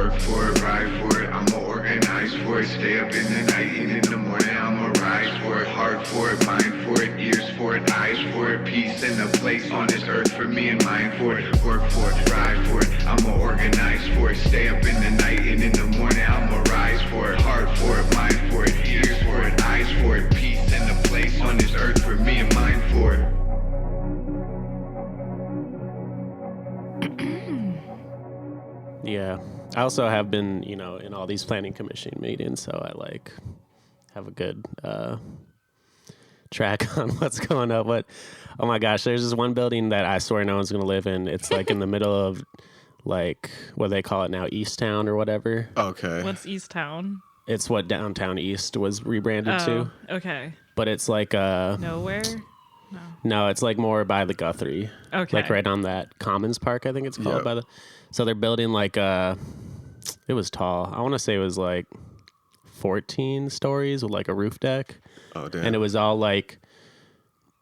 work for it, ride for it, I'ma organize for it, stay up in the night and in the morning I'ma rise for it, heart for it, mind for it, ears for it, eyes for it, peace and a place on this earth for me and mine for it, work for it, ride for it, I'ma organize for it, stay up in the night and in the morning I'ma rise for it, heart for it, mind for it, ears for it, eyes for it, peace and a place on this earth for me and mine for it. Yeah. I also have been, in all these planning commission meetings, so I have a good track on what's going up. But oh my gosh, there's this one building that I swear no one's gonna live in. It's in the middle of what they call it now, East Town or whatever. Okay. What's East Town? It's what Downtown East was rebranded to. Okay. But it's Nowhere? No, it's more by the Guthrie. Okay. Right on that Commons Park, I think it's called. So they're building it was tall. I want to say it was 14 stories with a roof deck. Oh, damn. And it was all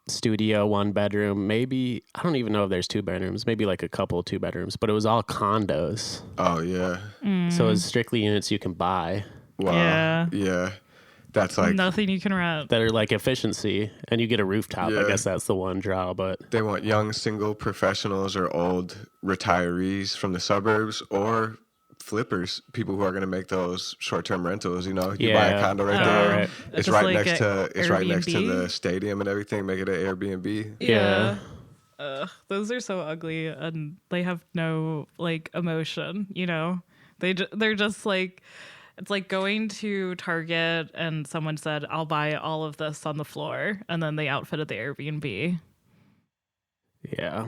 studio, 1 bedroom, maybe, I don't even know if there's 2 bedrooms, maybe a couple 2 bedrooms, but it was all condos. Oh, yeah. So it was strictly units you can buy. Wow. Yeah. That's nothing you can rent. That are efficiency, and you get a rooftop. Yeah. I guess that's the one draw, but they want young single professionals or old retirees from the suburbs or flippers, people who are going to make those short-term rentals. You buy a condo right there. Right. It's right next to the stadium and everything. Make it an Airbnb. Yeah. Those are so ugly, and they have no emotion. They're just it's like going to Target and someone said, "I'll buy all of this on the floor," and then they outfitted the Airbnb. Yeah,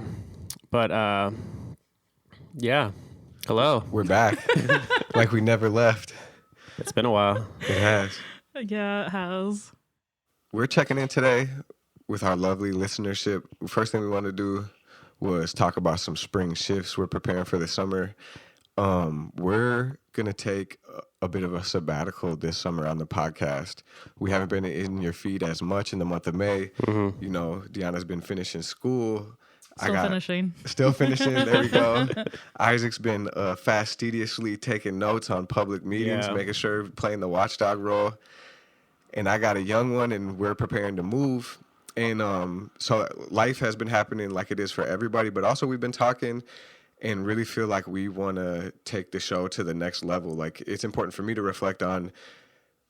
but yeah. Hello, we're back. We never left. It's been a while. It has. Yeah, it has. We're checking in today with our lovely listenership. First thing we wanted to do was talk about some spring shifts we're preparing for the summer. We're going to take a bit of a sabbatical this summer on the podcast. We haven't been in your feed as much in the month of May. Mm-hmm. Deanna's been finishing school. Still finishing. There we go. Isaac's been fastidiously taking notes on public meetings, making sure playing the watchdog role. And I got a young one, and we're preparing to move. And so life has been happening like it is for everybody, but also we've been talking and really feel like we want to take the show to the next level. It's important for me to reflect on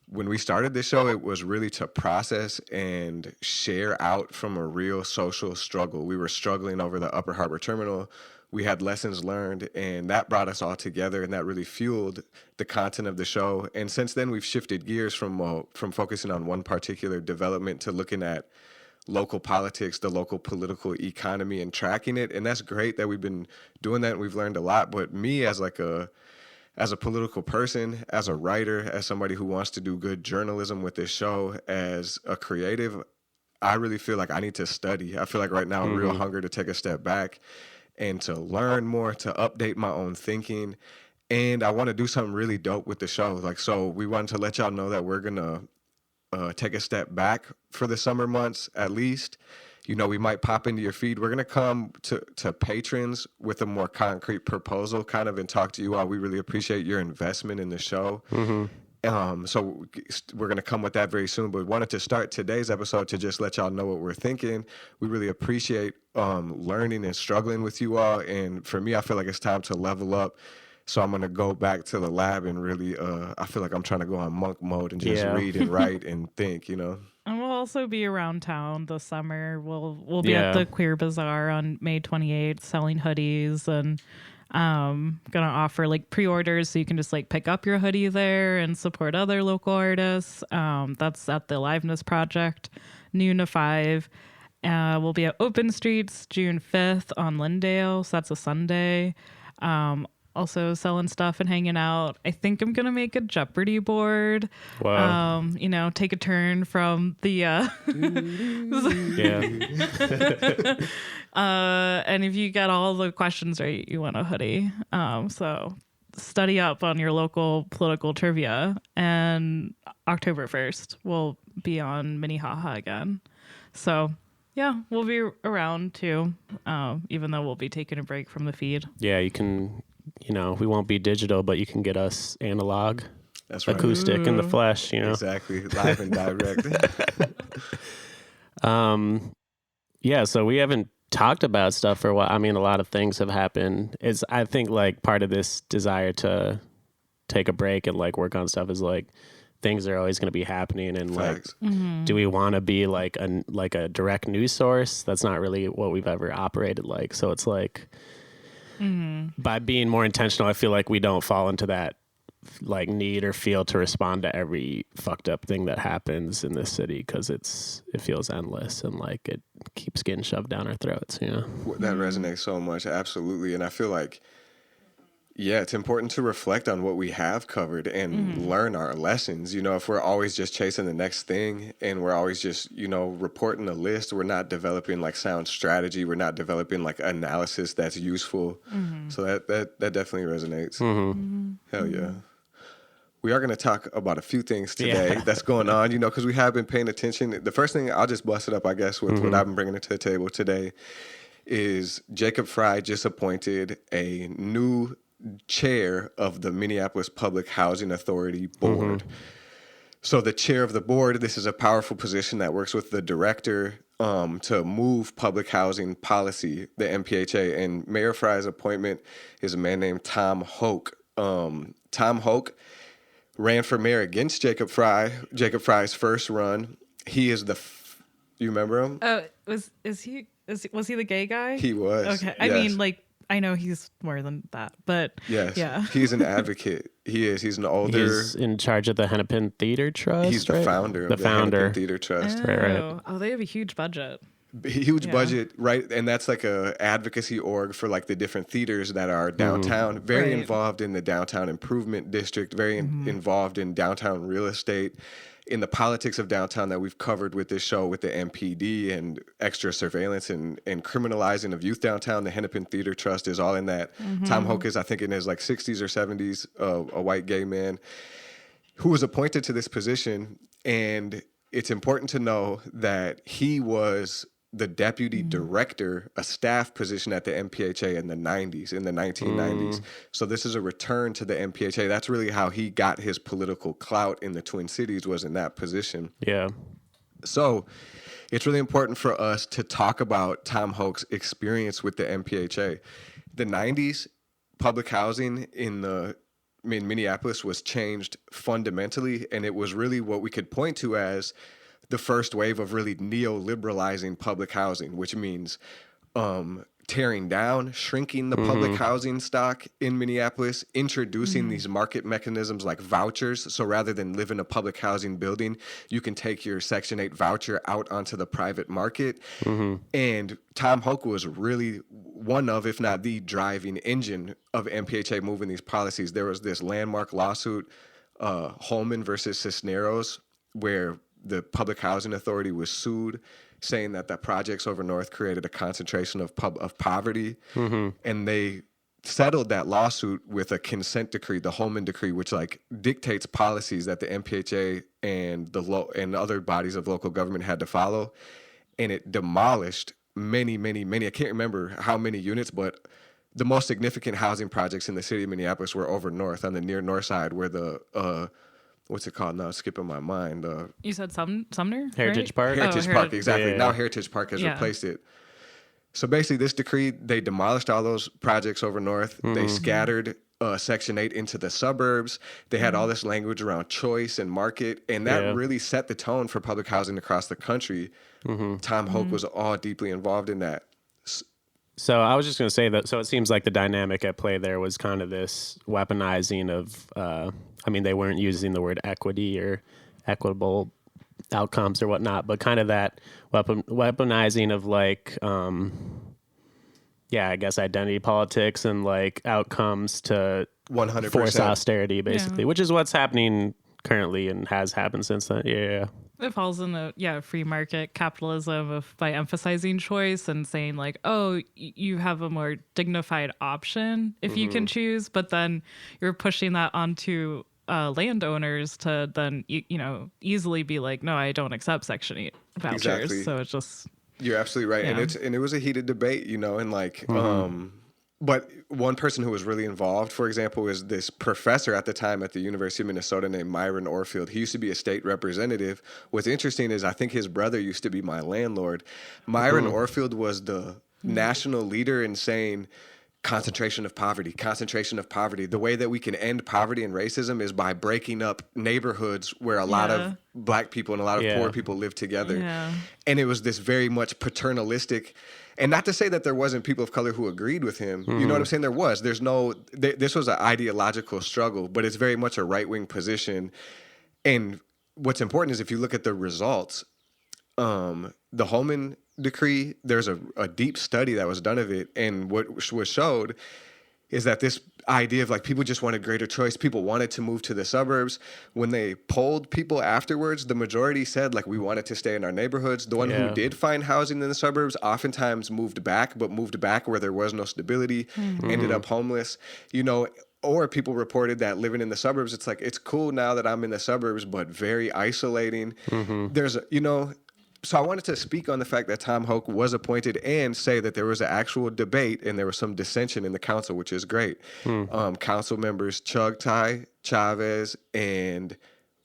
when we started this show, it was really to process and share out from a real social struggle. We were struggling over the Upper Harbor Terminal. We had lessons learned, and that brought us all together, and that really fueled the content of the show. And since then, we've shifted gears from focusing on one particular development to looking at local politics, the local political economy, and tracking it. And that's great that we've been doing that, and we've learned a lot. But me as a political person, as a writer, as somebody who wants to do good journalism with this show, as a creative, I really feel like I need to study. I feel like right now a real hunger to take a step back and to learn more, to update my own thinking. And I want to do something really dope with the show. So we wanted to let y'all know that we're going to take a step back for the summer months at least. We might pop into your feed. We're going to come to patrons with a more concrete proposal and talk to you all. We really appreciate your investment in the show. Mm-hmm. So we're going to come with that very soon, but we wanted to start today's episode to just let y'all know what we're thinking. We really appreciate learning and struggling with you all. And for me, I feel like it's time to level up. So I'm going to go back to the lab and really, I feel like I'm trying to go on monk mode and just read and write and think, And we'll also be around town this summer. We'll be at the Queer Bazaar on May 28th selling hoodies, and gonna offer pre-orders so you can just pick up your hoodie there and support other local artists. That's at the Aliveness Project, noon to 5. We'll be at Open Streets June 5th on Lindale, so that's a Sunday. Also selling stuff and hanging out. I think I'm gonna make a Jeopardy board. Wow. Take a turn from the and if you get all the questions right, you win a hoodie. So study up on your local political trivia. And October 1st we'll be on Minnehaha again. So yeah, we'll be around too. Even though we'll be taking a break from the feed. Yeah, you can we won't be digital, but you can get us analog, That's right. acoustic in the flesh, Exactly, live and direct. Yeah, so we haven't talked about stuff for a while. I mean, a lot of things have happened. I think like part of this desire to take a break and like work on stuff is like things are always going to be happening, and Facts. like, do we want to be like a direct news source? That's not really what we've ever operated like. So it's like, by being more intentional, I feel like we don't fall into that like need or feel to respond to every fucked up thing that happens in this city, because it feels endless and like it keeps getting shoved down our throats. That resonates so much, absolutely. And I feel like, yeah, it's important to reflect on what we have covered and learn our lessons. If we're always just chasing the next thing and we're always just, reporting a list, we're not developing like sound strategy. We're not developing like analysis that's useful. So that definitely resonates. Hell yeah. We are going to talk about a few things today that's going on, because we have been paying attention. The first thing, I'll just bust it up, I guess, with what I've been bringing to the table today is Jacob Frey just appointed a new chair of the Minneapolis Public Housing Authority board. So the chair of the board, this is a powerful position that works with the director to move public housing policy, the MPHA. And Mayor Frey's appointment is a man named Tom Hoch. Tom Hoch ran for mayor against Jacob Frey. Jacob Frey's first run. He is you remember him? Oh, was he the gay guy? He was. Okay. I mean, like, I know he's more than that, but yes, yeah. He's an advocate. He is. He's an older. He's in charge of the Hennepin Theater Trust. He's the founder of the Hennepin Theater Trust. Right. Oh, they have a huge budget. Huge budget, right? And that's like a advocacy org for like the different theaters that are downtown. Very involved in the downtown improvement district. Very involved in downtown real estate. In the politics of downtown that we've covered with this show with the MPD and extra surveillance and criminalizing of youth downtown, the Hennepin Theater Trust is all in that. Tom Hoch is, I think, in his like 60s or 70s, a white gay man who was appointed to this position. And it's important to know that he was the deputy director, a staff position at the MPHA in the 1990s. So this is a return to the MPHA. That's really how he got his political clout in the Twin Cities, was in that position. Yeah. So it's really important for us to talk about Tom Hoch's experience with the MPHA. The 90s, public housing in Minneapolis was changed fundamentally, and it was really what we could point to as the first wave of really neoliberalizing public housing, which means tearing down, shrinking the public housing stock in Minneapolis, introducing these market mechanisms like vouchers. So rather than live in a public housing building, you can take your Section 8 voucher out onto the private market. And Tom Hoch was really one of, if not the driving engine of MPHA moving these policies. There was this landmark lawsuit, Holman versus Cisneros, where the Public Housing Authority was sued, saying that the projects over North created a concentration of poverty. And they settled that lawsuit with a consent decree, the Holman Decree, which like dictates policies that the MPHA and other bodies of local government had to follow. And it demolished many, I can't remember how many units, but the most significant housing projects in the city of Minneapolis were over north on the near north side, where the what's it called now? It's skipping my mind. You said Sumner? Heritage right? Park? Heritage Park, exactly. Yeah. Now Heritage Park has replaced it. So basically, this decree, they demolished all those projects over north. They scattered Section 8 into the suburbs. They had all this language around choice and market, and that really set the tone for public housing across the country. Tom Hoch was all deeply involved in that. So I was just going to say that, so it seems like the dynamic at play there was kind of this weaponizing of, I mean, they weren't using the word equity or equitable outcomes or whatnot, but kind of that weaponizing of like, I guess identity politics and like outcomes to 100% force austerity, basically, which is what's happening currently and has happened since then. Yeah. It falls in the free market capitalism by emphasizing choice and saying like, oh, you have a more dignified option if you can choose, but then you're pushing that onto landowners to then easily be like, no, I don't accept Section 8 vouchers. Exactly. So it's just you're absolutely right, and it was a heated debate, and like But one person who was really involved, for example, is this professor at the time at the University of Minnesota named Myron Orfield. He used to be a state representative. What's interesting is I think his brother used to be my landlord. Myron Orfield was the national leader in saying concentration of poverty. The way that we can end poverty and racism is by breaking up neighborhoods where a lot of black people and a lot of poor people live together. Yeah. And it was this very much paternalistic. And not to say that there wasn't people of color who agreed with him. You know what I'm saying? There was. This was an ideological struggle, but it's very much a right-wing position. And what's important is if you look at the results, the Holman Decree, there's a deep study that was done of it. And what was showed is that this idea of like people just wanted greater choice. People wanted to move to the suburbs. When they polled people afterwards, the majority said like we wanted to stay in our neighborhoods. The one who did find housing in the suburbs oftentimes moved back where there was no stability, ended up homeless, or people reported that living in the suburbs, it's like, it's cool now that I'm in the suburbs, but very isolating. There's, so I wanted to speak on the fact that Tom Hoch was appointed and say that there was an actual debate and there was some dissension in the council, which is great. Council members Chugtai, Chavez, and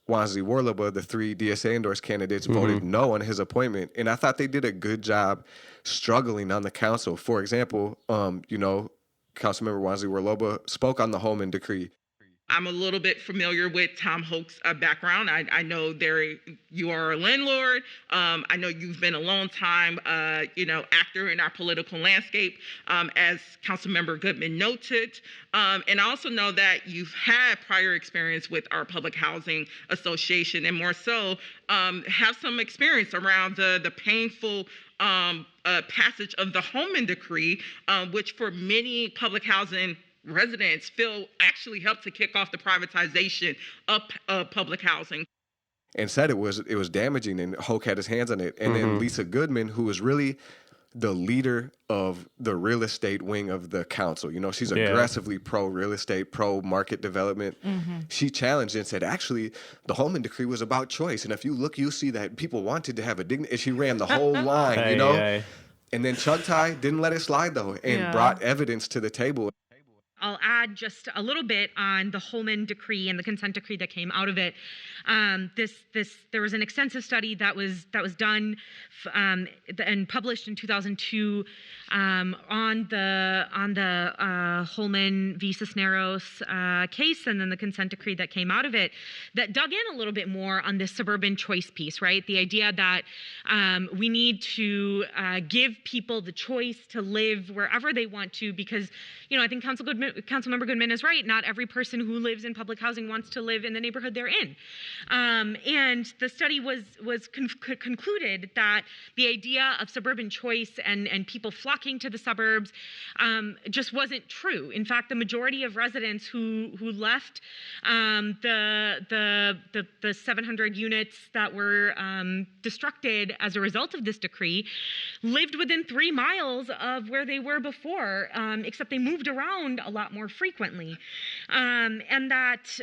Wansley Warlaba, the 3 DSA endorsed candidates, voted no on his appointment. And I thought they did a good job struggling on the council. For example, Councilmember Wansley Warlaba spoke on the Holman Decree. I'm a little bit familiar with Tom Hoch's background. I know you are a landlord. I know you've been a long time, actor in our political landscape, as Councilmember Goodman noted. And I also know that you've had prior experience with our Public Housing Association, and more so, have some experience around the painful passage of the Holman Decree, which for many public housing residents feel actually helped to kick off the privatization of public housing. And said it was damaging, and Hoch had his hands on it. And then Lisa Goodman, who was really the leader of the real estate wing of the council. She's aggressively pro-real estate, pro-market development. She challenged and said, actually, the Holman Decree was about choice. And if you look, you see that people wanted to have a dignity. She ran the whole line, And then Chugtai didn't let it slide, though, and brought evidence to the table. I'll add just a little bit on the Holman Decree and the consent decree that came out of it. There was an extensive study that was done and published in 2002 on the Holman v. Cisneros case, and then the consent decree that came out of it, that dug in a little bit more on this suburban choice piece, right? The idea that we need to give people the choice to live wherever they want to, because I think Councilmember Goodman is right. Not every person who lives in public housing wants to live in the neighborhood they're in. And the study concluded that the idea of suburban choice and people flocking to the suburbs just wasn't true. In fact, the majority of residents who left the 700 units that were destructed as a result of this decree lived within 3 miles of where they were before, except they moved around a lot more frequently. And that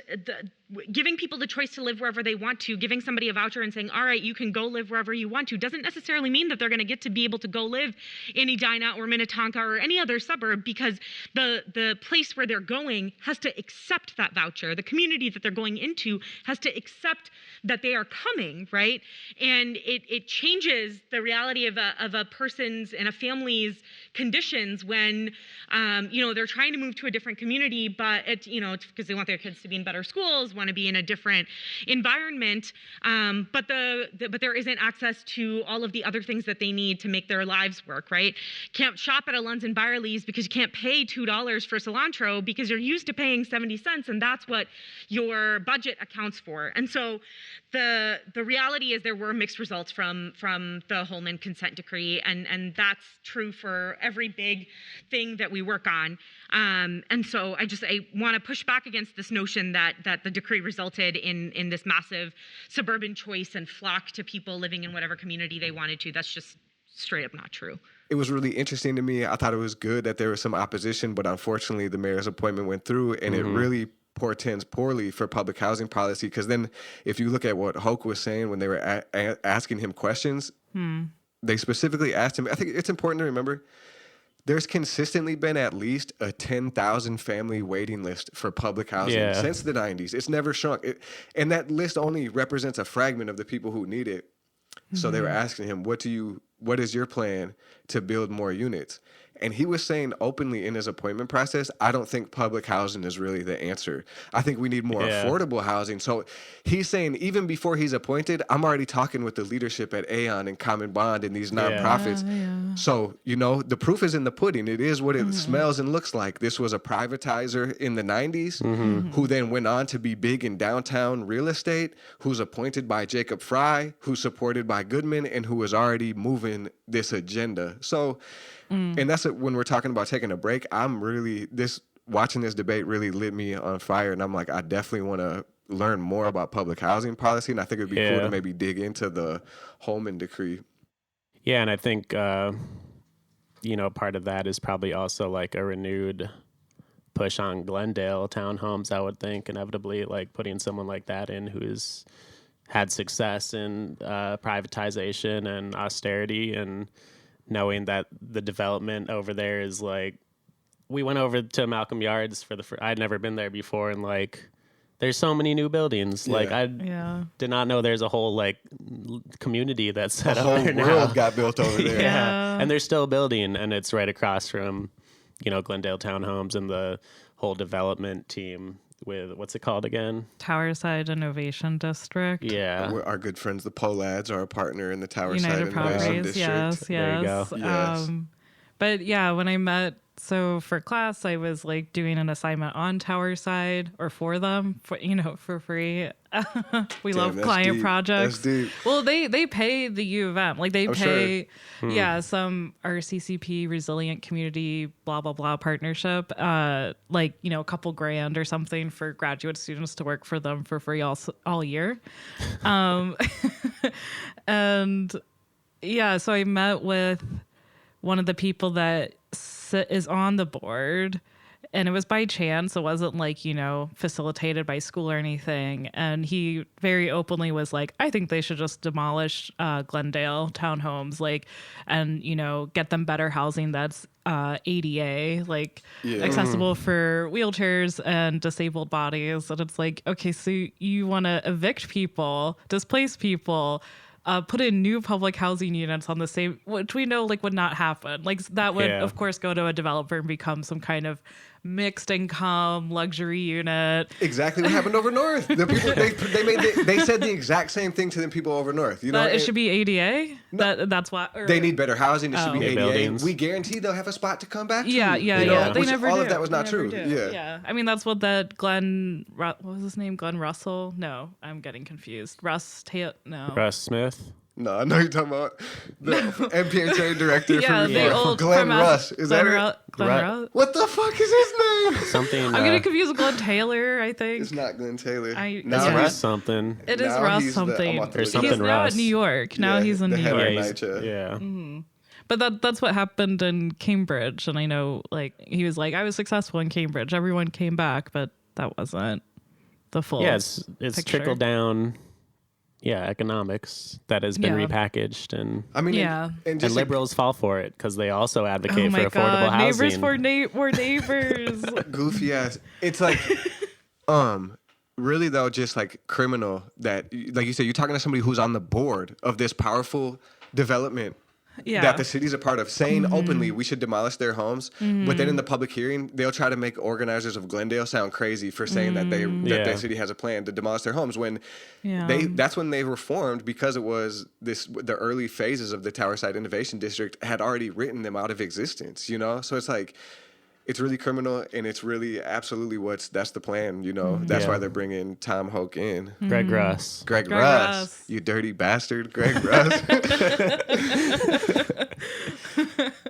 giving people the choice to live wherever they want to, giving somebody a voucher and saying, all right, you can go live wherever you want to, doesn't necessarily mean that they're going to get to be able to go live in Edina or Minnetonka or any other suburb, because the place where they're going has to accept that voucher. The community that they're going into has to accept that they are coming, right? And it changes the reality of a person's and a family's conditions when they're trying to move to a different community, but it's because they want their kids to be in better schools, want to be in a different environment, but there isn't access to all of the other things that they need to make their lives work, right? Can't shop at a Lunds and Byerly's because you can't pay $2 for cilantro because you're used to paying 70 cents, and that's what your budget accounts for. And so the reality is there were mixed results from the Holman consent decree, and that's true for every big thing that we work on. And so I want to push back against this notion that the decree resulted in this massive suburban choice and flock to people living in whatever community they wanted to. That's just straight up not true. It was really interesting to me. I thought it was good that there was some opposition, but unfortunately the mayor's appointment went through, and it really portends poorly for public housing policy, because then if you look at what Hoch was saying when they were asking him questions, they specifically asked him, I think it's important to remember, there's consistently been at least a 10,000 family waiting list for public housing since the 90s. It's never shrunk. And that list only represents a fragment of the people who need it. So they were asking him, what is your plan to build more units? And he was saying openly in his appointment process, I don't think public housing is really the answer. I think we need more affordable housing. So he's saying even before he's appointed, I'm already talking with the leadership at Aon and Common Bond and these nonprofits. So, you know, the proof is in the pudding. It is what it smells and looks like. This was a privatizer in the 90s who then went on to be big in downtown real estate, who's appointed by Jacob Frey, who's supported by Goodman, and who is already moving this agenda. So, and that's when we're talking about taking a break. Watching this debate really lit me on fire. And I'm like, I definitely want to learn more about public housing policy. And I think it'd be cool to maybe dig into the Holman decree. Yeah. And I think, you know, part of that is probably also like a renewed push on Glendale townhomes, I would think, inevitably, like putting someone like that in who's had success in privatization and austerity, and knowing that the development over there is like, we went over to Malcolm Yards I'd never been there before, and like, there's so many new buildings. Like I did not know there's a whole like community that's set up there now. The whole world got built over there. And they're still building, and it's right across from, you know, Glendale Townhomes and the whole development team with, what's it called again? Towerside Innovation District. Yeah. Our good friends, the Polads, are a partner in the Towerside United Innovation District. Yes. There you go. Yes. But yeah, when I met, so for class, I was like doing an assignment on Towerside, or for them, for free. We love client projects. That's deep. Well, they pay the U of M. Like they pay, some RCCP Resilient Community blah blah blah partnership. Like, you know, a couple grand or something for graduate students to work for them for free all year. And yeah, so I met with one of the people that is on the board, and it was by chance. It wasn't like, you know, facilitated by school or anything. And he very openly was like, I think they should just demolish Glendale townhomes, like, and, you know, get them better housing that's ADA, like accessible for wheelchairs and disabled bodies. And it's like, okay, so you want to evict people, displace people, put in new public housing units on the same, which we know like would not happen. Like that would of course go to a developer and become some kind of mixed income luxury unit. Exactly what happened over north. The people they said the exact same thing to the people over north. You know, it should be ADA. No, that's why they need better housing. It should be ADA. Buildings. We guarantee they'll have a spot to come back to. Yeah. They never all do. of that was not true. Yeah. I mean, that's what that what was his name? Glenn Russell? No, I'm getting confused. Russ Smith. No, I know you're talking about the MPHA director for Glenn Russ. Is that it? Glenn Russ? What the fuck is his name? Something. I'm getting confused with Glenn Taylor, I think. It's not Glenn Taylor. It's Russ something. It is Russ something. Or something he's now Russ. at New York. Now he's in New York. Yeah. But that's what happened in Cambridge. And I know, like, he was like, I was successful in Cambridge. Everyone came back, but that wasn't the full it's trickled down. Yeah, economics that has been repackaged, and I mean, and liberals fall for it because they also advocate for affordable housing. Neighbors for more neighbors. Goofy ass. It's like, really though, just like criminal that, like you said, you're talking to somebody who's on the board of this powerful development. That the city's a part of, saying openly we should demolish their homes, but then in the public hearing they'll try to make organizers of Glendale sound crazy for saying that the city has a plan to demolish their homes when that's when they were formed, because it was the early phases of the Towerside Innovation District had already written them out of existence, you know. So it's like, it's really criminal, and it's really absolutely that's the plan, you know. That's why they're bringing Tom Hoch in. Greg Russ. Greg Russ. You dirty bastard, Greg Russ.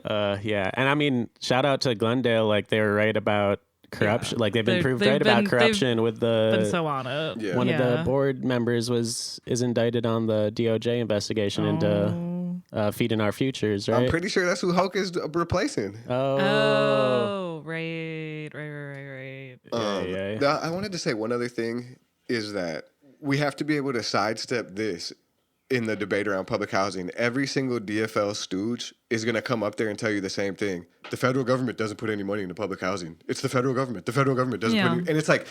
And I mean, shout out to Glendale. Like, they were right about corruption. Like, they've been proved right about corruption with the. Been so on it. One of the board members is indicted on the DOJ investigation into feeding our futures, right? I'm pretty sure that's who Hoch is replacing. Oh, right. I wanted to say one other thing is that we have to be able to sidestep this in the debate around public housing. Every single DFL stooge is going to come up there and tell you the same thing. The federal government doesn't put any money into public housing. It's the federal government. The federal government doesn't put any, and it's like,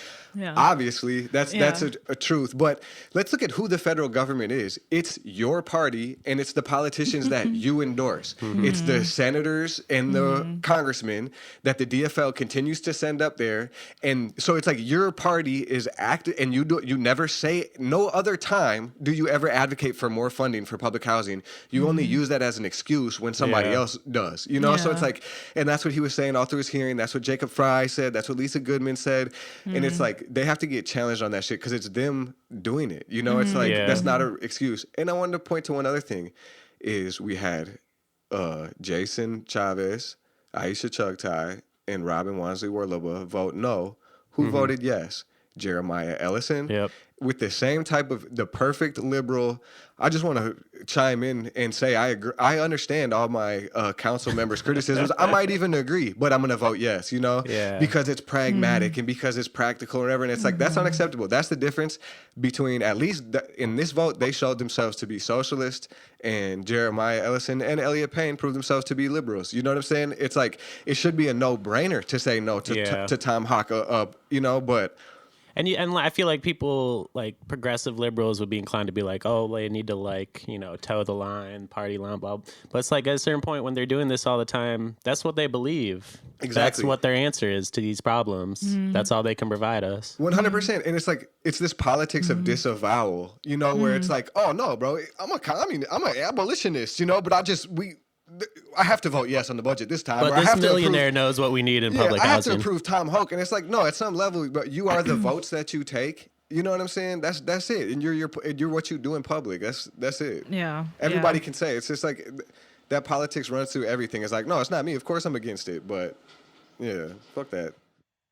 obviously that's a truth. But let's look at who the federal government is. It's your party, and it's the politicians that you endorse. It's the senators and the congressmen that the DFL continues to send up there. And so it's like your party is active, and you never say, no other time do you ever advocate for more funding for public housing. You only use that as an excuse when somebody else does, you know? So it's like, and that's what he was saying all through his hearing. That's what Jacob Frey said. That's what Lisa Goodman said. And it's like, they have to get challenged on that shit because it's them doing it. You know, it's like, that's not an excuse. And I wanted to point to one other thing is we had Jason Chavez, Aisha Chugtai, and Robin Wansley Warloba vote no. Who voted yes? Jeremiah Ellison. With the same type of the perfect liberal. I just want to chime in and say I agree. I understand all my council members' criticisms. I might even agree, but I'm going to vote yes, you know, because it's pragmatic and because it's practical or whatever. And it's like, that's unacceptable. That's the difference between, at least in this vote, they showed themselves to be socialist, and Jeremiah Ellison and Elliot Payne proved themselves to be liberals. You know what I'm saying? It's like, it should be a no-brainer to say no to Tom Hoch, you know, but... And I feel like people, like progressive liberals, would be inclined to be like, oh, they need to, like, you know, toe the line, party line, blah, blah. But it's like at a certain point when they're doing this all the time, that's what they believe. Exactly. That's what their answer is to these problems. That's all they can provide us. 100%. And it's like, it's this politics of disavowal, you know, where it's like, oh, no, bro, I'm an abolitionist, you know, but I have to vote yes on the budget this time. But this millionaire knows what we need in public housing. I have to approve Tom Hoch. And it's like, no, at some level, but you are the votes that you take. You know what I'm saying? That's it. And you're what you do in public. That's it. Yeah. Everybody can say it. It's just like that politics runs through everything. It's like, no, it's not me. Of course I'm against it. But yeah, fuck that.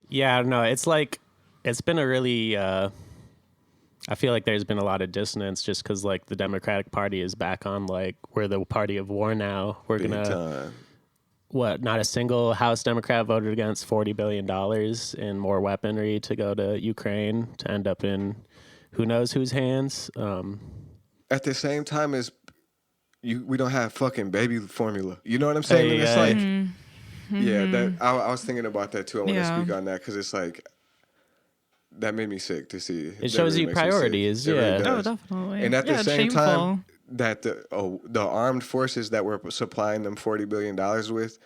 Yeah, no, it's like, it's been a really... I feel like there's been a lot of dissonance just because, like, the Democratic Party is back on, like, we're the party of war now. We're going to, not a single House Democrat voted against $40 billion in more weaponry to go to Ukraine to end up in who knows whose hands. At the same time as we don't have fucking baby formula. You know what I'm saying? And it's like, I was thinking about that too. I want to speak on that because it's like, that made me sick to see. It shows you priorities, Really oh, definitely. And at the same time, that the armed forces that we're supplying them $40 billion with,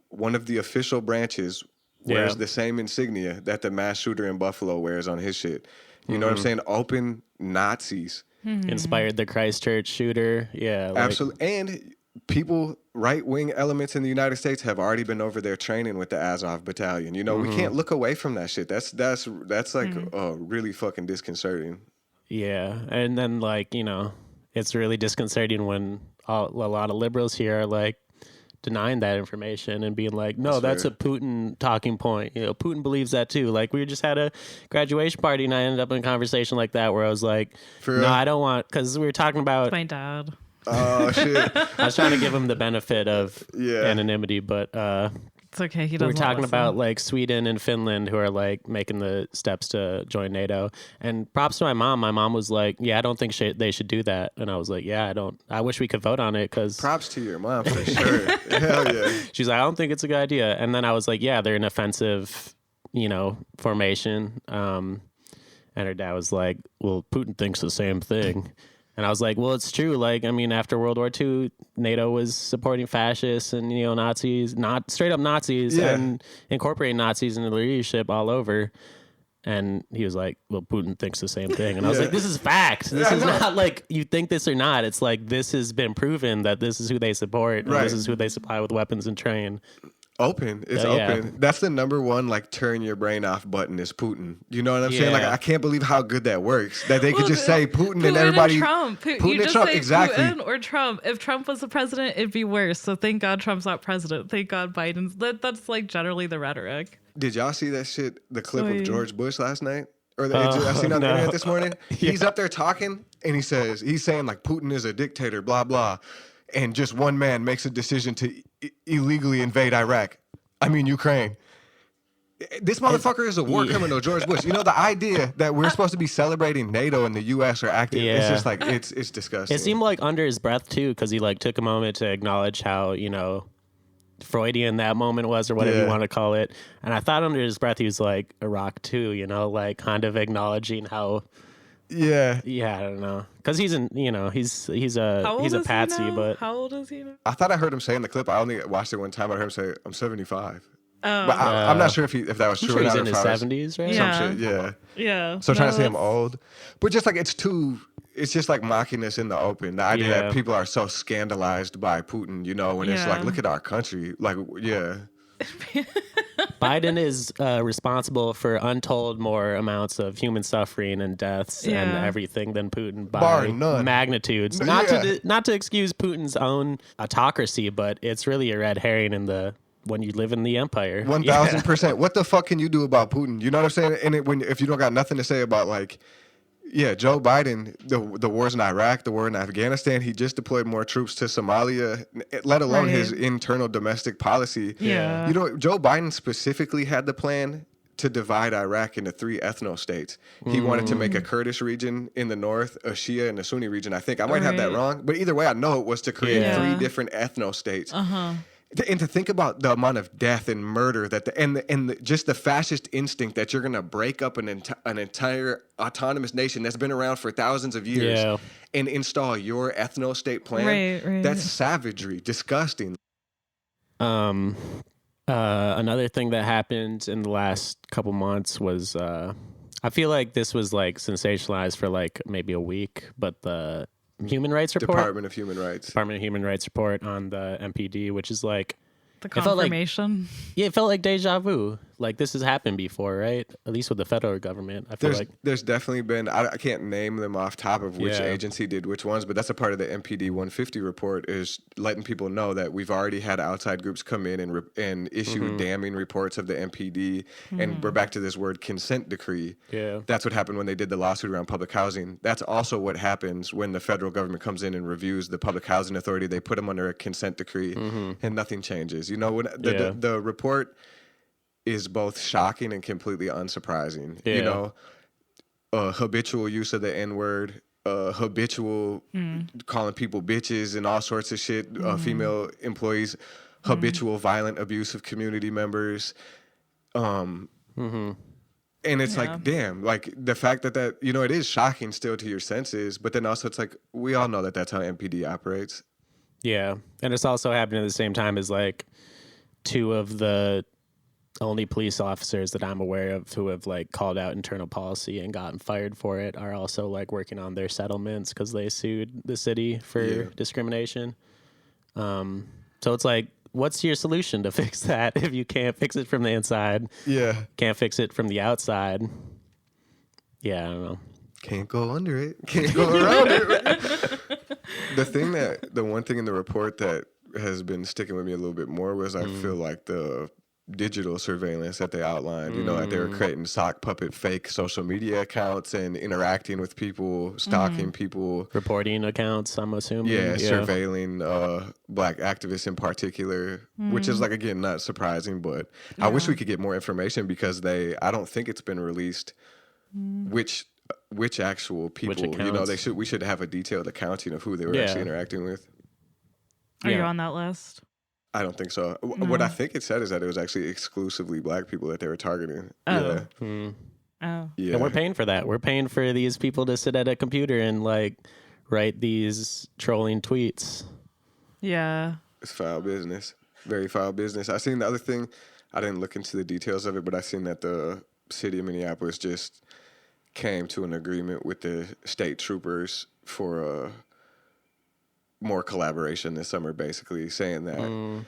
one of the official branches wears the same insignia that the mass shooter in Buffalo wears on his shit. You know what I'm saying? Open Nazis. Inspired the Christchurch shooter. Yeah. Absolutely. And people, right-wing elements in the United States have already been over there training with the Azov Battalion. You know, we can't look away from that shit. That's like really fucking disconcerting. Yeah. And then, like, you know, it's really disconcerting when a lot of liberals here are, like, denying that information and being like, no, that's a Putin talking point. You know, Putin believes that too. Like, we just had a graduation party and I ended up in a conversation like that where I was like, no, I don't want, because we were talking about... My dad. Oh, shit. I was trying to give him the benefit of anonymity, but it's okay. He doesn't. We're talking about like Sweden and Finland who are like making the steps to join NATO. And props to my mom. My mom was like, yeah, I don't think they should do that. And I was like, yeah, I wish we could vote on it because... Props to your mom for sure. Hell yeah. She's like, I don't think it's a good idea. And then I was like, yeah, they're an offensive, you know, formation. And her dad was like, well, Putin thinks the same thing. And I was like, well, it's true. Like, I mean, after World War II, NATO was supporting fascists and neo-Nazis, not straight up Nazis, and incorporating Nazis into the leadership all over. And he was like, well, Putin thinks the same thing. And I was like, this is fact. This is not like you think this or not. It's like this has been proven that this is who they support. And this is who they supply with weapons and train. Open. It's open. That's the number one, like, turn your brain off button is Putin. You know what I'm saying? Like, I can't believe how good that works. That they could just say Putin and everybody. And Trump. Putin and Trump, exactly. Putin or Trump. If Trump was the president, it'd be worse. So thank God Trump's not president. Thank God Biden's. That's like generally the rhetoric. Did y'all see that shit, the clip of George Bush last night? Or I seen on the internet this morning? He's up there talking and he's saying like Putin is a dictator, blah, blah. And just one man makes a decision to illegally invade Iraq. I mean, Ukraine. This motherfucker is a war criminal, George Bush. You know, the idea that we're supposed to be celebrating NATO and the U.S. are acting, it's just like, it's disgusting. It seemed like under his breath, too, because he, like, took a moment to acknowledge how, you know, Freudian that moment was, or whatever you want to call it. And I thought under his breath he was like Iraq too, you know, like kind of acknowledging how I don't know, because he's a patsy. But how old is he now? I thought I heard him say in the clip, I only watched it one time, I heard him say, I'm 75. But I'm not sure if that was true or not. He's in his 70s, right? Some shit, yeah. So trying to say I'm old, but just like it's just like mocking us in the open. The idea that people are so scandalized by Putin, you know, when it's like, look at our country, like, Biden is responsible for untold more amounts of human suffering and deaths and everything than Putin by bar none. Magnitudes. Not to excuse Putin's own autocracy, but it's really a red herring when you live in the empire. 1,000%. What the fuck can you do about Putin? You know what I'm saying? And if you don't got nothing to say about like, Joe Biden, the wars in Iraq, the war in Afghanistan, he just deployed more troops to Somalia, let alone his internal domestic policy. Yeah. You know, Joe Biden specifically had the plan to divide Iraq into 3 ethno-states. He wanted to make a Kurdish region in the north, a Shia, and a Sunni region, I think. I might have that wrong, but either way, I know it was to create 3 different ethno-states. And to think about the amount of death and murder that just the fascist instinct that you're going to break up an entire autonomous nation that's been around for thousands of years and install your ethno-state plan. Right. That's savagery, disgusting. Another thing that happened in the last couple months was I feel like this was like sensationalized for like maybe a week, but the Human Rights Report. Department of Human Rights report on the MPD, which is like the confirmation. It felt like deja vu. Like this has happened before, right? At least with the federal government. I feel there's definitely been. I can't name them off top of which agency did which ones, but that's a part of the MPD 150 report is letting people know that we've already had outside groups come in and issue damning reports of the MPD, and we're back to this word consent decree. Yeah, that's what happened when they did the lawsuit around public housing. That's also what happens when the federal government comes in and reviews the Public Housing Authority. They put them under a consent decree, and nothing changes. You know, when the report is both shocking and completely unsurprising. You know, habitual use of the N-word, habitual calling people bitches and all sorts of shit, female employees, habitual violent abuse of community members. And it's like, damn, like the fact that, you know, it is shocking still to your senses, but then also it's like, we all know that that's how MPD operates. Yeah. And it's also happening at the same time as like 2 of the only police officers that I'm aware of who have like called out internal policy and gotten fired for it are also like working on their settlements because they sued the city for discrimination. So it's like, what's your solution to fix that if you can't fix it from the inside? Yeah. Can't fix it from the outside. Yeah, I don't know. Can't go under it. Can't go around it. The one thing in the report that has been sticking with me a little bit more was I feel like the digital surveillance that they outlined, you know, like they were creating sock puppet fake social media accounts and interacting with people, stalking people. Reporting accounts, I'm assuming. Yeah, surveilling black activists in particular, which is like, again, not surprising, but I wish we could get more information because I don't think it's been released which actual people, you know, we should have a detailed accounting of who they were actually interacting with. Are you on that list? I don't think so. What I think it said is that it was actually exclusively black people that they were targeting. Oh. And we're paying for that. We're paying for these people to sit at a computer and like write these trolling tweets. Yeah. It's foul business. Very foul business. I seen the other thing. I didn't look into the details of it, but I seen that the city of Minneapolis just came to an agreement with the state troopers for more collaboration this summer, basically saying that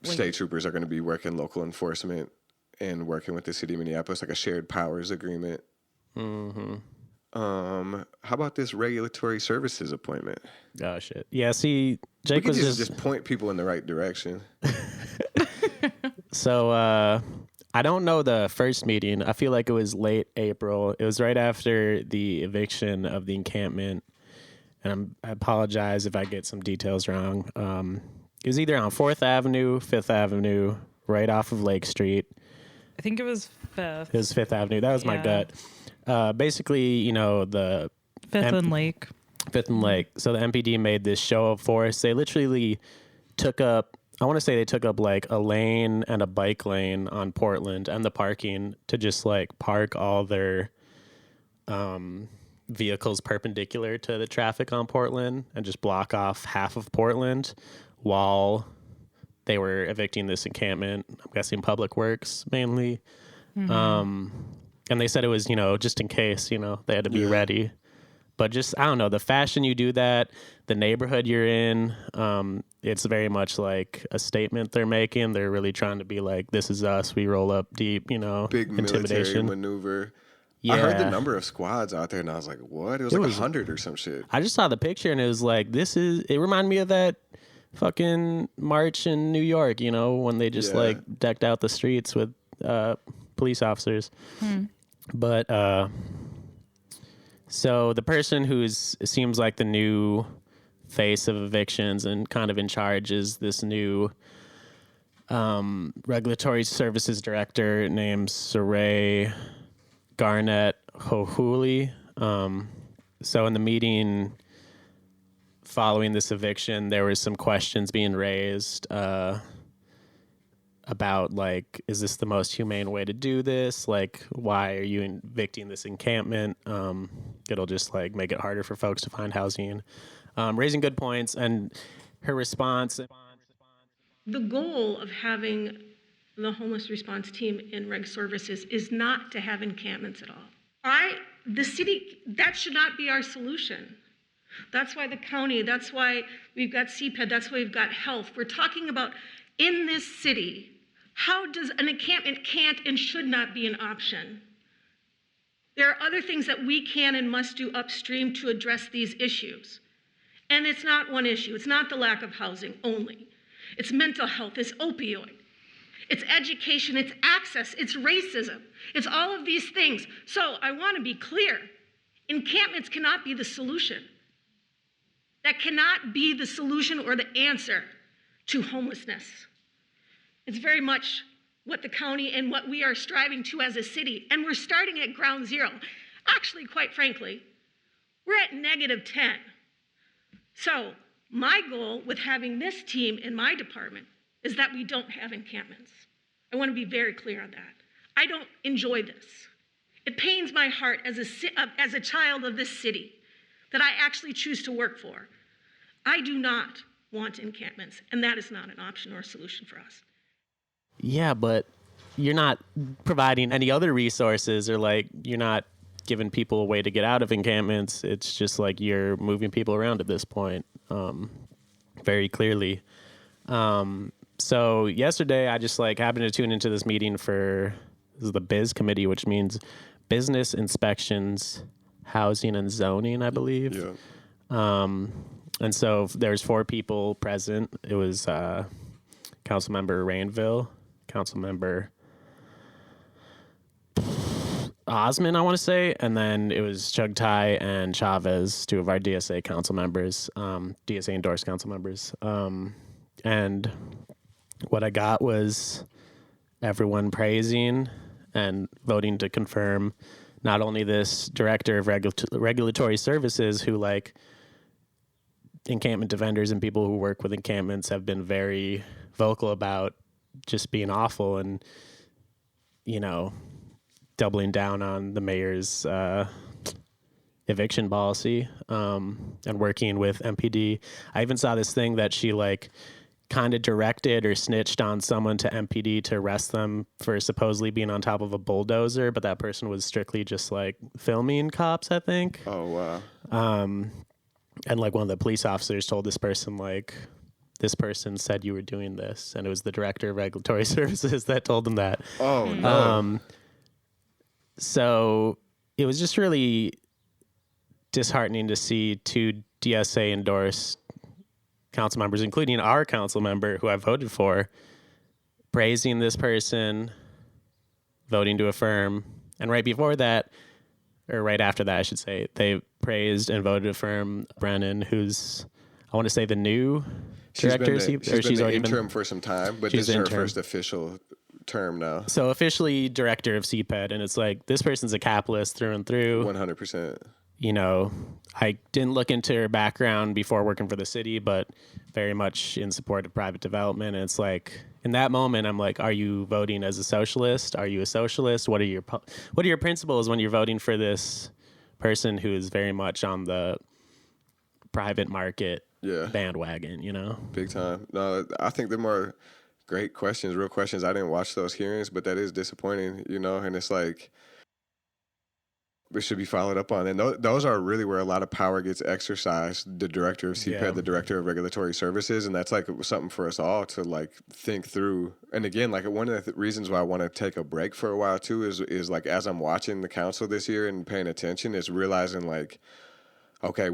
state troopers are going to be working local enforcement and working with the city of Minneapolis, like a shared powers agreement. How about this regulatory services appointment? Oh shit! Yeah, see, Jake was just point people in the right direction. So I don't know the first meeting. I feel like it was late April. It was right after the eviction of the encampment. And I apologize if I get some details wrong. It was either on 4th Avenue, 5th Avenue, right off of Lake Street. I think it was 5th. It was 5th Avenue. That was my gut. Basically, the 5th and Lake. 5th and Lake. So the MPD made this show of force. They literally took up, I want to say they took up like a lane and a bike lane on Portland and the parking to just like park all their vehicles perpendicular to the traffic on Portland and just block off half of Portland while they were evicting this encampment. I'm guessing Public Works mainly. And they said it was, just in case, they had to be ready. But just, I don't know, the fashion you do that, the neighborhood you're in, it's very much like a statement they're making. They're really trying to be like, this is us. We roll up deep, Big intimidation. military maneuver. Yeah. I heard the number of squads out there, and I was like, what? It was like 100 or some shit. I just saw the picture, and it was like, it reminded me of that fucking march in New York, when they just like decked out the streets with police officers. But so the person seems like the new face of evictions and kind of in charge is this new regulatory services director named Saray Garnett Hohuli. So in the meeting following this eviction, there was some questions being raised about like, is this the most humane way to do this? Like, why are you evicting this encampment? It'll just like make it harder for folks to find housing. Raising good points, and her response. The goal of having the homeless response team in Reg Services is not to have encampments at all. The city, that should not be our solution. That's why the county, that's why we've got CPED, that's why we've got health. We're talking about in this city, how does an encampment can't and should not be an option? There are other things that we can and must do upstream to address these issues. And it's not one issue. It's not the lack of housing only. It's mental health, it's opioid, it's education, it's access, it's racism, it's all of these things. So I want to be clear, encampments cannot be the solution. That cannot be the solution or the answer to homelessness. It's very much what the county and what we are striving to as a city, and we're starting at ground zero. Actually, quite frankly, we're at -10. So my goal with having this team in my department is that we don't have encampments. I want to be very clear on that. I don't enjoy this. It pains my heart as a child of this city that I actually choose to work for. I do not want encampments, and that is not an option or a solution for us. Yeah, but you're not providing any other resources, or like you're not giving people a way to get out of encampments. It's just like you're moving people around at this point, very clearly. So yesterday I just like happened to tune into this meeting for the Biz Committee, which means Business Inspections, Housing and Zoning, I believe. Yeah. And so there's 4 people present. It was Councilmember Rainville, Councilmember Osman, I want to say, and then it was Chugtai and Chavez, 2 of our DSA council members, DSA endorsed council members. And what I got was everyone praising and voting to confirm not only this director of regulatory services, who like encampment defenders and people who work with encampments have been very vocal about just being awful and, doubling down on the mayor's eviction policy and working with MPD. I even saw this thing that she like kind of directed or snitched on someone to MPD to arrest them for supposedly being on top of a bulldozer, but that person was strictly just like filming cops, I think. Oh, wow. And like one of the police officers told this person, like, this person said you were doing this, and it was the director of regulatory services that told them that. Oh, no. So it was just really disheartening to see 2 DSA endorsed council members, including our council member who I voted for, praising this person, voting to affirm. And right before that, or right after that, I should say, they praised and voted to affirm Brennan, who's, I want to say, the new director. She's been the interim for some time, but this is her first official term now. So officially director of CPED, and it's like, this person's a capitalist through and through. 100%. You know, I didn't look into her background before working for the city, but very much in support of private development. And it's like, in that moment, I'm like, are you voting as a socialist? Are you a socialist? What are your principles when you're voting for this person who is very much on the private market bandwagon, you know? Big time. No, I think they're more great questions, real questions. I didn't watch those hearings, but that is disappointing, you know? And it's like, it should be followed up on. And those are really where a lot of power gets exercised. The director of CPED, the director of Regulatory Services. And that's like something for us all to like think through. And again, like one of the reasons why I want to take a break for a while too is like, as I'm watching the council this year and paying attention, is realizing like, okay,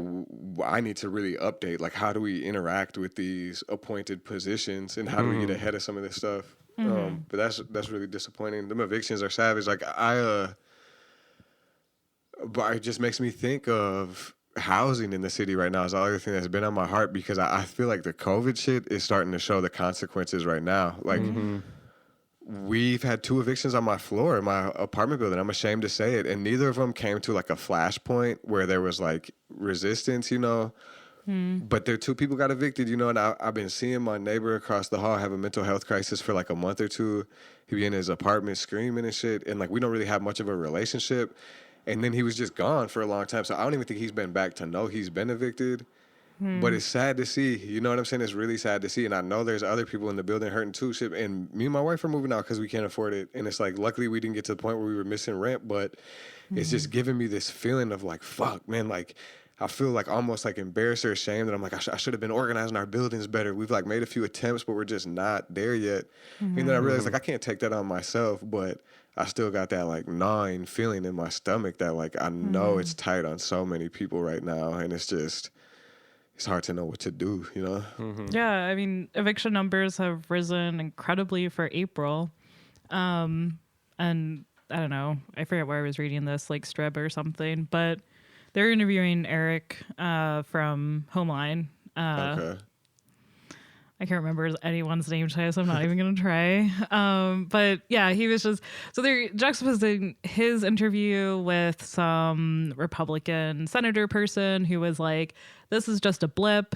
I need to really update. Like, how do we interact with these appointed positions, and how do we get ahead of some of this stuff? But that's really disappointing. Them evictions are savage. Like but it just makes me think of housing in the city right now is the other thing that's been on my heart, because I feel like the COVID shit is starting to show the consequences right now. Like, we've had 2 evictions on my floor in my apartment building. I'm ashamed to say it. And neither of them came to like a flashpoint where there was like resistance, you know. But there 2 people got evicted, you know, and I've been seeing my neighbor across the hall have a mental health crisis for like a month or 2. He be in his apartment screaming and shit. And like, we don't really have much of a relationship. And then he was just gone for a long time. So I don't even think he's been back to know he's been evicted. But it's sad to see. You know what I'm saying? It's really sad to see. And I know there's other people in the building hurting too. Shit. And me and my wife are moving out because we can't afford it. And it's like, luckily we didn't get to the point where we were missing rent. But it's just giving me this feeling of like, fuck, man. Like, I feel like almost like embarrassed or ashamed that I'm like, I should have been organizing our buildings better. We've like made a few attempts, but we're just not there yet. And then I realized like, I can't take that on myself, but I still got that like gnawing feeling in my stomach that like, I know it's tight on so many people right now. And it's just, it's hard to know what to do, you know? Yeah, I mean, eviction numbers have risen incredibly for April. And I don't know, I forget where I was reading this, like Strib or something, but they're interviewing Eric from Homeline. Okay. I can't remember anyone's name today, so I'm not even going to try. But yeah, he was just, so they're juxtaposing his interview with some Republican senator person who was like, this is just a blip.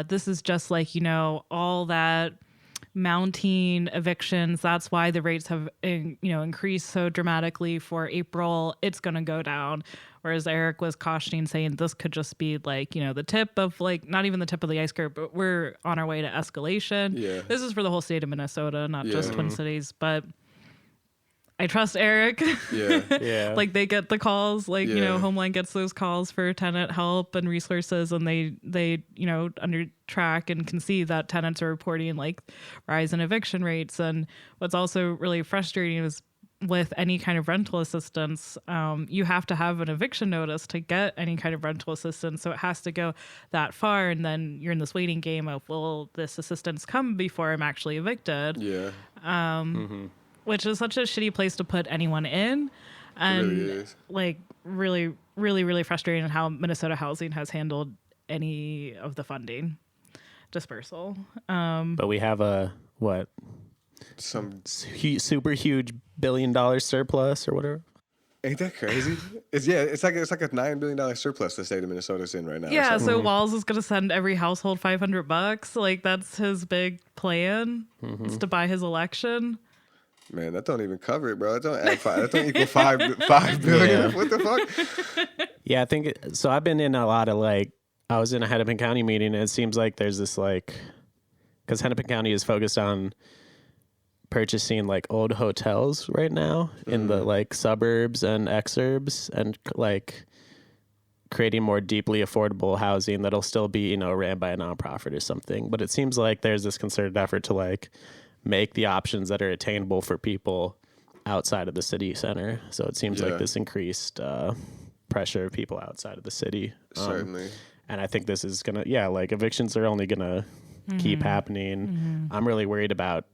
This is just like, you know, all that mounting evictions. That's why the rates have, increased so dramatically for April. It's going to go down. Whereas Eric was cautioning, saying this could just be like, you know, the tip of like, not even the tip of the iceberg, but we're on our way to escalation. Yeah. This is for the whole state of Minnesota, not just Twin Cities. But I trust Eric. Yeah. Like they get the calls, like, you know, Homeland gets those calls for tenant help and resources, and they, you know, under track and can see that tenants are reporting like rise in eviction rates. And what's also really frustrating is with any kind of rental assistance, you have to have an eviction notice to get any kind of rental assistance. So it has to go that far. And then you're in this waiting game of, will this assistance come before I'm actually evicted? Yeah. Which is such a shitty place to put anyone in. And It really is. like really, really, really frustrating how Minnesota Housing has handled any of the funding dispersal. But we have Some super huge $1 billion surplus or whatever. Ain't that crazy? It's like a $9 billion surplus the state of Minnesota's in right now. Yeah, so Walz is gonna send every household $500. Like that's his big plan. Is to buy his election. Man, that don't even cover it, bro. That don't add five. That don't equal five billion. Yeah. What the fuck? Yeah, I think so. I've been in a lot of like, I was in a Hennepin County meeting, and it seems like there's this like, because Hennepin County is focused on purchasing like old hotels right now in the like suburbs and exurbs, and like creating more deeply affordable housing that'll still be, you know, ran by a nonprofit or something. But it seems like there's this concerted effort to like make the options that are attainable for people outside of the city center. So it seems like this increased pressure of people outside of the city. Certainly. And I think this is gonna, like evictions are only gonna keep happening. I'm really worried about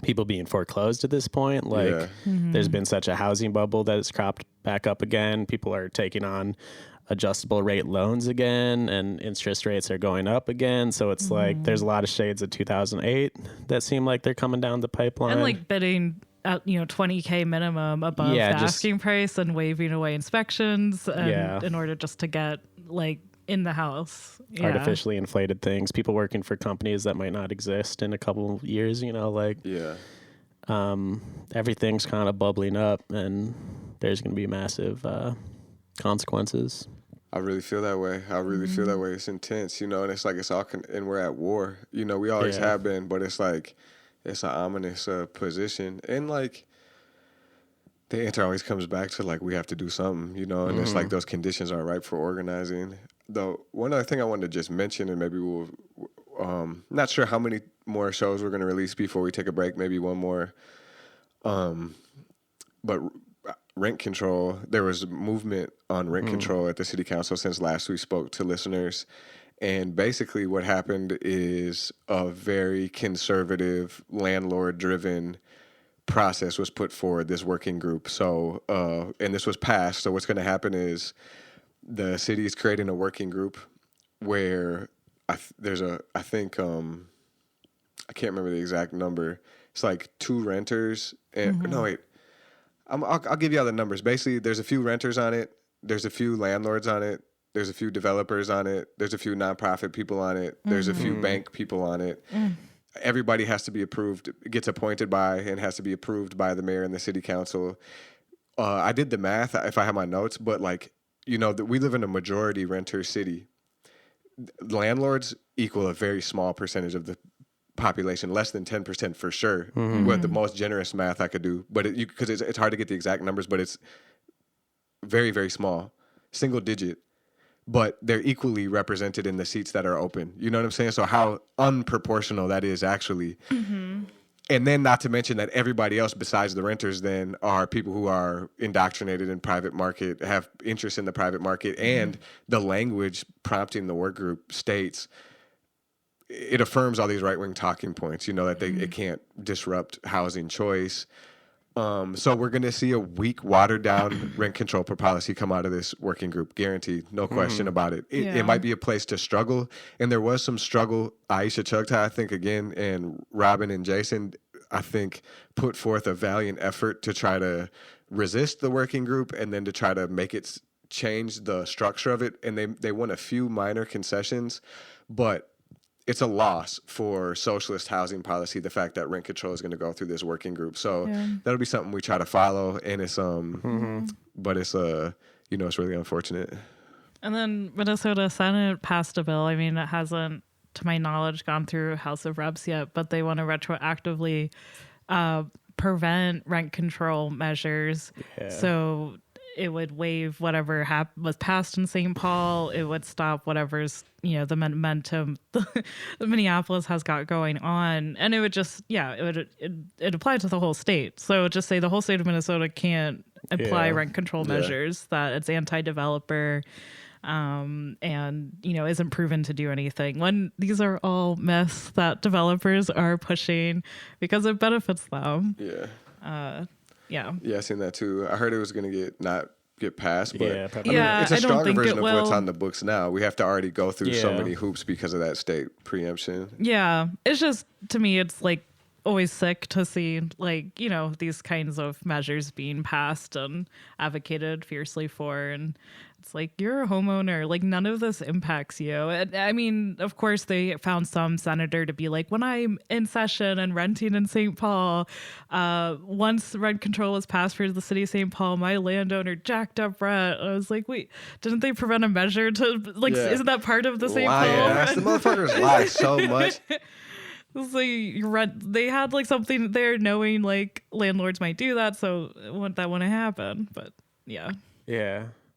people being foreclosed at this point. Like there's been such a housing bubble that has cropped back up again. People are taking on adjustable rate loans again, and interest rates are going up again. So it's like there's a lot of shades of 2008 that seem like they're coming down the pipeline. And like bidding at, $20K minimum above the asking price and waiving away inspections and in order just to get like in the house. Artificially inflated things. People working for companies that might not exist in a couple of years, everything's kind of bubbling up, and there's going to be massive consequences. I really feel that way. Feel that way. It's intense, and it's like it's all and we're at war. We always have been, but it's like it's an ominous position, and like the answer always comes back to like we have to do something, and it's like those conditions aren't right for organizing. Though one other thing I wanted to just mention, and maybe we'll not sure how many more shows we're going to release before we take a break. Maybe one more, but. Rent control. There was movement on rent control at the city council since last we spoke to listeners. And basically what happened is a very conservative landlord-driven process was put forward, this working group. So, and this was passed. So what's going to happen is the city is creating a working group where I can't remember the exact number. It's like 2 renters and no, wait. I'll give you all the numbers. Basically, there's a few renters on it. There's a few landlords on it. There's a few developers on it. There's a few nonprofit people on it. There's a few bank people on it. Everybody has to be approved, gets appointed by, and has to be approved by the mayor and the city council. I did the math, if I have my notes, but like, we live in a majority renter city. Landlords equal a very small percentage of the population, less than 10% for sure. With the most generous math I could do, but because it's hard to get the exact numbers, but it's very, very small, single digit, but they're equally represented in the seats that are open. You know what I'm saying? So how unproportional that is actually. And then not to mention that everybody else besides the renters then are people who are indoctrinated in private market, have interest in the private market, and the language prompting the work group states it affirms all these right-wing talking points, that it can't disrupt housing choice. So we're going to see a weak, watered-down rent control policy come out of this working group, guaranteed, no question about it. It might be a place to struggle, and there was some struggle. Aisha Chugta, I think, again, and Robin and Jason, I think, put forth a valiant effort to try to resist the working group and then to try to make it change the structure of it, and they won a few minor concessions, but it's a loss for socialist housing policy, the fact that rent control is going to go through this working group. So that'll be something we try to follow. And it's, but it's, it's really unfortunate. And then Minnesota Senate passed a bill. I mean, it hasn't, to my knowledge, gone through House of Reps yet, but they want to retroactively prevent rent control measures. So it would waive whatever was passed in St. Paul. It would stop whatever's, the momentum Minneapolis has got going on. And it would just, it applied to the whole state. So just say the whole state of Minnesota can't apply rent control measures, that it's anti-developer and, isn't proven to do anything. When these are all myths that developers are pushing because it benefits them. Yeah, I seen that too. I heard it was going to not get passed, but it's a stronger version of what's on the books now. We have to already go through so many hoops because of that state preemption. Yeah, it's just, to me, it's like always sick to see these kinds of measures being passed and advocated fiercely for, and it's like, you're a homeowner, like none of this impacts you. I mean, of course they found some senator to be like, when I'm in session and renting in St. Paul, once rent control was passed for the city of St. Paul, my landowner jacked up rent. I was like, wait, didn't they prevent a measure to isn't that part of the St. Paul? The motherfuckers lie so much. It's like they had something there knowing landlords might do that, so that wouldn't happen. But yeah.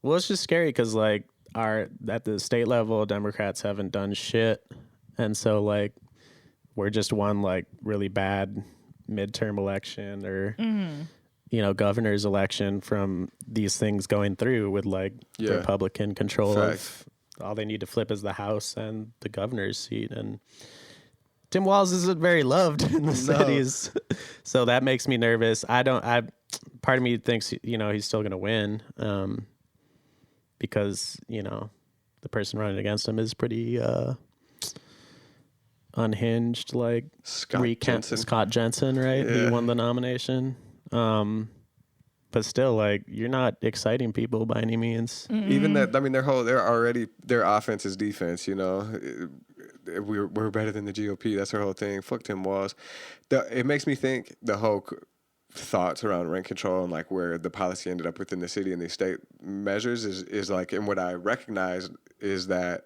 Well, it's just scary because at the state level, Democrats haven't done shit, and so we're just one really bad midterm election or governor's election from these things going through with Republican control of all they need to flip is the House and the governor's seat, and Tim Walz isn't very loved in the cities, so that makes me nervous. Part of me thinks he's still gonna win. because, you know, the person running against him is pretty unhinged, like Scott Jensen, right? Yeah. He won the nomination. But still, like, you're not exciting people by any means. Even that, I mean, their offense is defense, you know. We're better than the GOP. That's their whole thing. Fuck Tim Walz. It makes me think the whole thoughts around rent control and like where the policy ended up within the city and the state measures is like, and what I recognize is that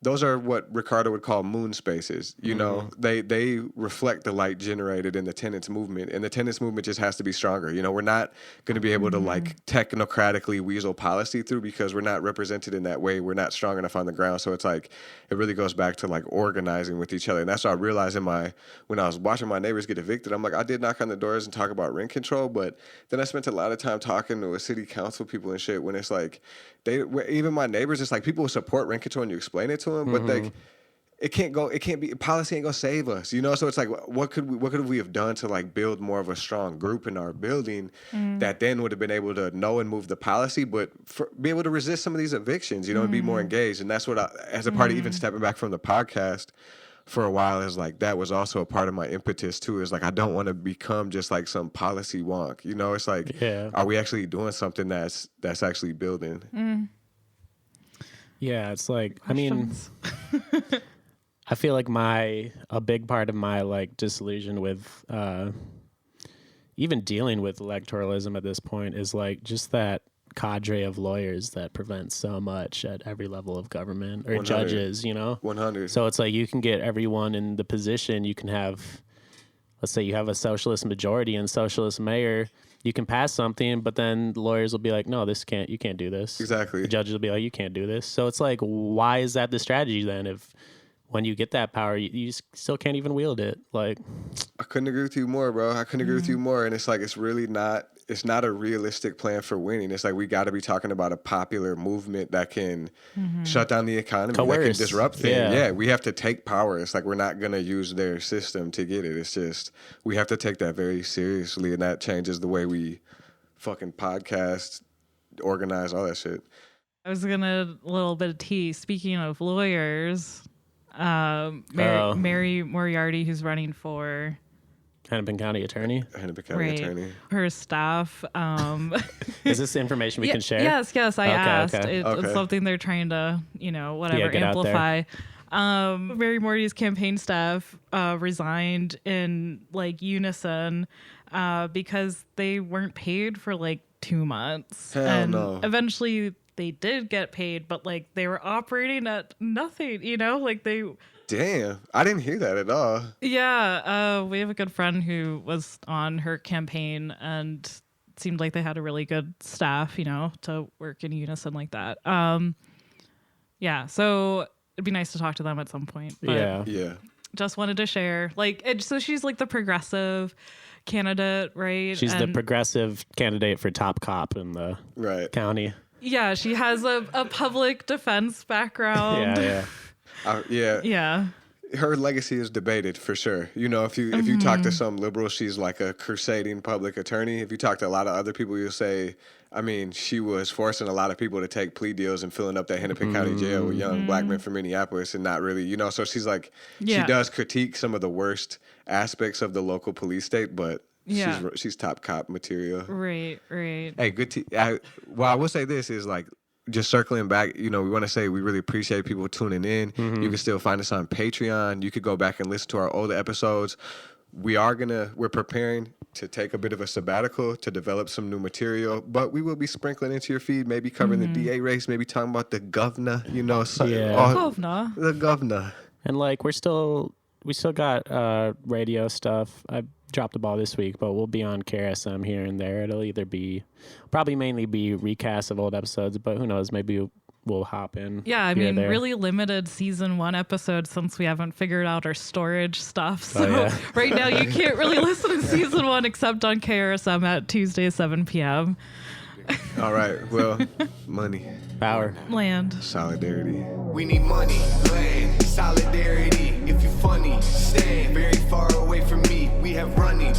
those are what Ricardo would call moon spaces. You know, they reflect the light generated in the tenants movement, and the tenants movement just has to be stronger. You know, we're not going to be able to like technocratically weasel policy through because we're not represented in that way. We're not strong enough on the ground. So it's like, it really goes back to like organizing with each other. And that's what I realized when I was watching my neighbors get evicted. I'm like, I did knock on the doors and talk about rent control, but then I spent a lot of time talking to city council people and shit when it's like, even my neighbors, it's like people will support rent control and you explain it to them, but like it can't be, policy ain't gonna save us, you know? So it's like, what could we have done to like build more of a strong group in our building that then would have been able to know and move the policy, but be able to resist some of these evictions, you know, and be more engaged. And that's what as a part of even stepping back from the podcast for a while, is like, that was also a part of my impetus too, is like, I don't want to become just like some policy wonk, you know? It's like, are we actually doing something that's actually building? Yeah, it's like, I mean, I feel like a big part of my like disillusion with even dealing with electoralism at this point is like just that cadre of lawyers that prevents so much at every level of government, or 100. judges, you know? 100. So it's like, you can get everyone in the position. You can have, let's say you have a socialist majority and socialist mayor, you can pass something, but then the lawyers will be like, no, you can't do this. Exactly. The judges will be like, you can't do this. So it's like, why is that the strategy then? If when you get that power, you still can't even wield it. Like, I couldn't agree with you more, bro. I couldn't agree with you more. And it's like, it's not a realistic plan for winning. It's like, we got to be talking about a popular movement that can shut down the economy, that can disrupt things. Yeah, we have to take power. It's like, we're not going to use their system to get it. It's just, we have to take that very seriously. And that changes the way we fucking podcast, organize, all that shit. I was going to, a little bit of tea. Speaking of lawyers, Mary Moriarty, who's running for Hennepin County Attorney. Hennepin County Attorney. Her staff. Is this information we can share? Yes. I asked. Okay. It's something they're trying to, amplify. Mary Morty's campaign staff resigned in like unison because they weren't paid for like 2 months. Hell no. Eventually they did get paid, but like they were operating at nothing, you know, like they. Damn, I didn't hear that at all. Yeah, we have a good friend who was on her campaign, and it seemed like they had a really good staff, you know, to work in unison like that. Yeah, so it'd be nice to talk to them at some point. But yeah. Just wanted to share, like, so she's like the progressive candidate, right? She's the progressive candidate for top cop in the county. Yeah, she has a public defense background. Yeah. Her legacy is debated for sure. You know, if you talk to some liberals, she's like a crusading public attorney. If you talk to a lot of other people, you'll say, I mean, she was forcing a lot of people to take plea deals and filling up that Hennepin County jail with young black men from Minneapolis, and not really, you know. So she's like, she does critique some of the worst aspects of the local police state, but she's top cop material. Right. Hey, good. I will say this is like, just circling back, you know, we want to say we really appreciate people tuning in. You can still find us on Patreon. You could go back and listen to our older episodes. We're preparing to take a bit of a sabbatical to develop some new material, but we will be sprinkling into your feed, maybe covering the DA race, maybe talking about the governor, you know, the governor. And like, we still got radio stuff. I dropped the ball this week, but we'll be on KRSM here and there. It'll either probably mainly be recasts of old episodes, but who knows, maybe we'll hop in. Yeah, I mean, really limited season 1 episodes since we haven't figured out our storage stuff. So right now you can't really listen to season 1 except on KRSM at Tuesday, 7 p.m. All right. Well, money, power, land, solidarity. We need money, land, solidarity. If you're funny, stand very far away from me. We have running